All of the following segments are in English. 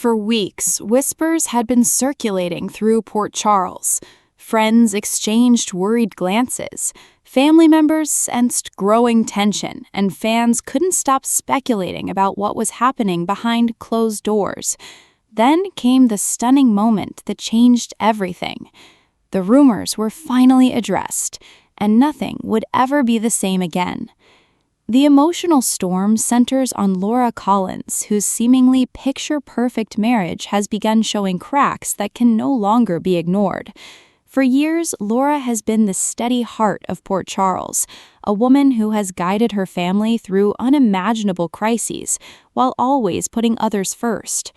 For weeks, whispers had been circulating through Port Charles. Friends exchanged worried glances. Family members sensed growing tension, and fans couldn't stop speculating about what was happening behind closed doors. Then came the stunning moment that changed everything. The rumors were finally addressed, and nothing would ever be the same again. The emotional storm centers on Laura Collins, whose seemingly picture-perfect marriage has begun showing cracks that can no longer be ignored. For years, Laura has been the steady heart of Port Charles, a woman who has guided her family through unimaginable crises while always putting others first.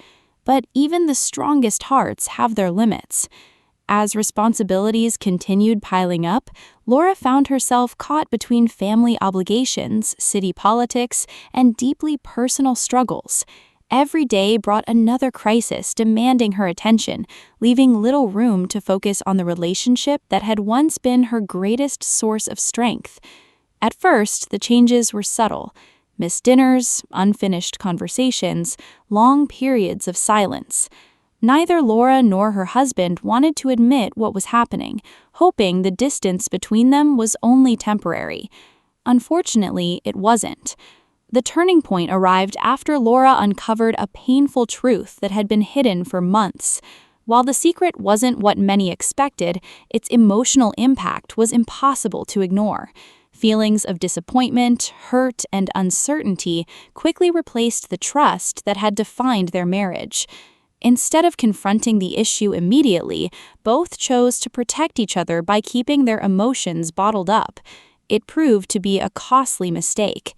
But even the strongest hearts have their limits. As responsibilities continued piling up, Laura found herself caught between family obligations, city politics, and deeply personal struggles. Every day brought another crisis demanding her attention, leaving little room to focus on the relationship that had once been her greatest source of strength. At first, the changes were subtle. Missed dinners, unfinished conversations, long periods of silence. Neither Laura nor her husband wanted to admit what was happening, hoping the distance between them was only temporary. Unfortunately, it wasn't. The turning point arrived after Laura uncovered a painful truth that had been hidden for months. While the secret wasn't what many expected, its emotional impact was impossible to ignore. Feelings of disappointment, hurt, and uncertainty quickly replaced the trust that had defined their marriage. Instead of confronting the issue immediately, both chose to protect each other by keeping their emotions bottled up. It proved to be a costly mistake.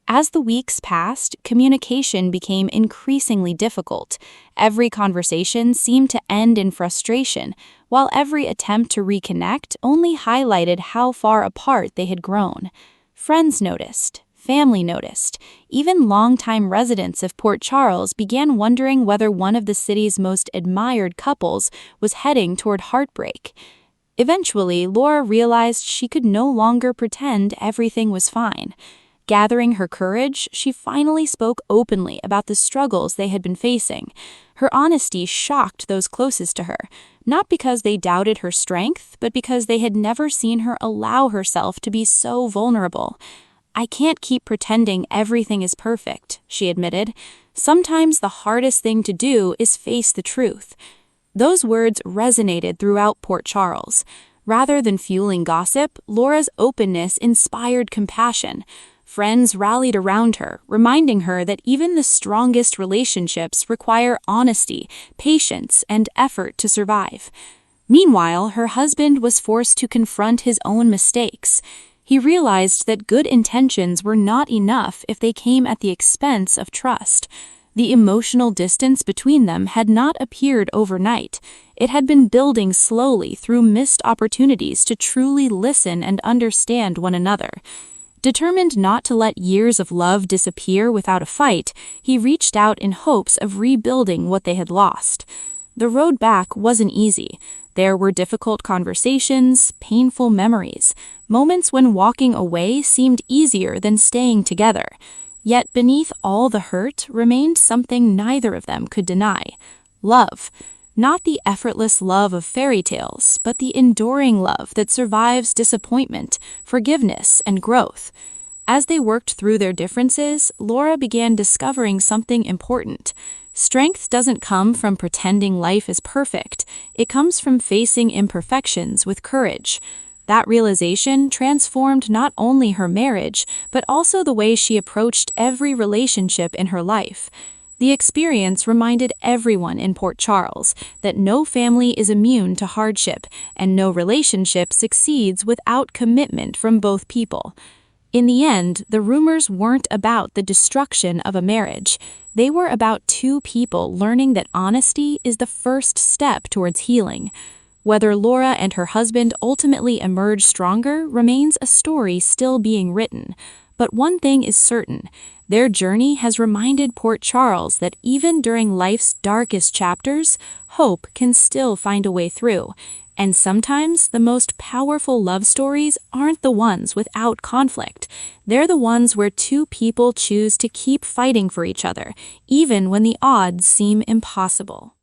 As the weeks passed, communication became increasingly difficult. Every conversation seemed to end in frustration, while every attempt to reconnect only highlighted how far apart they had grown. Friends noticed. Family noticed. Even longtime residents of Port Charles began wondering whether one of the city's most admired couples was heading toward heartbreak. Eventually, Laura realized she could no longer pretend everything was fine. Gathering her courage, she finally spoke openly about the struggles they had been facing. Her honesty shocked those closest to her, not because they doubted her strength, but because they had never seen her allow herself to be so vulnerable. "I can't keep pretending everything is perfect," she admitted. "Sometimes the hardest thing to do is face the truth." Those words resonated throughout Port Charles. Rather than fueling gossip, Laura's openness inspired compassion. Friends rallied around her, reminding her that even the strongest relationships require honesty, patience, and effort to survive. Meanwhile, her husband was forced to confront his own mistakes. He realized that good intentions were not enough if they came at the expense of trust. The emotional distance between them had not appeared overnight. It had been building slowly through missed opportunities to truly listen and understand one another. Determined not to let years of love disappear without a fight, he reached out in hopes of rebuilding what they had lost. The road back wasn't easy. There were difficult conversations, painful memories, moments when walking away seemed easier than staying together. Yet beneath all the hurt remained something neither of them could deny: love. Not the effortless love of fairy tales, but the enduring love that survives disappointment, forgiveness, and growth. As they worked through their differences, Laura began discovering something important. Strength doesn't come from pretending life is perfect. It comes from facing imperfections with courage. That realization transformed not only her marriage, but also the way she approached every relationship in her life. The experience reminded everyone in Port Charles that no family is immune to hardship, and no relationship succeeds without commitment from both people. In the end, the rumors weren't about the destruction of a marriage. They were about two people learning that honesty is the first step towards healing. Whether Laura and her husband ultimately emerge stronger remains a story still being written. But one thing is certain: their journey has reminded Port Charles that even during life's darkest chapters, hope can still find a way through. And sometimes the most powerful love stories aren't the ones without conflict. They're the ones where two people choose to keep fighting for each other, even when the odds seem impossible.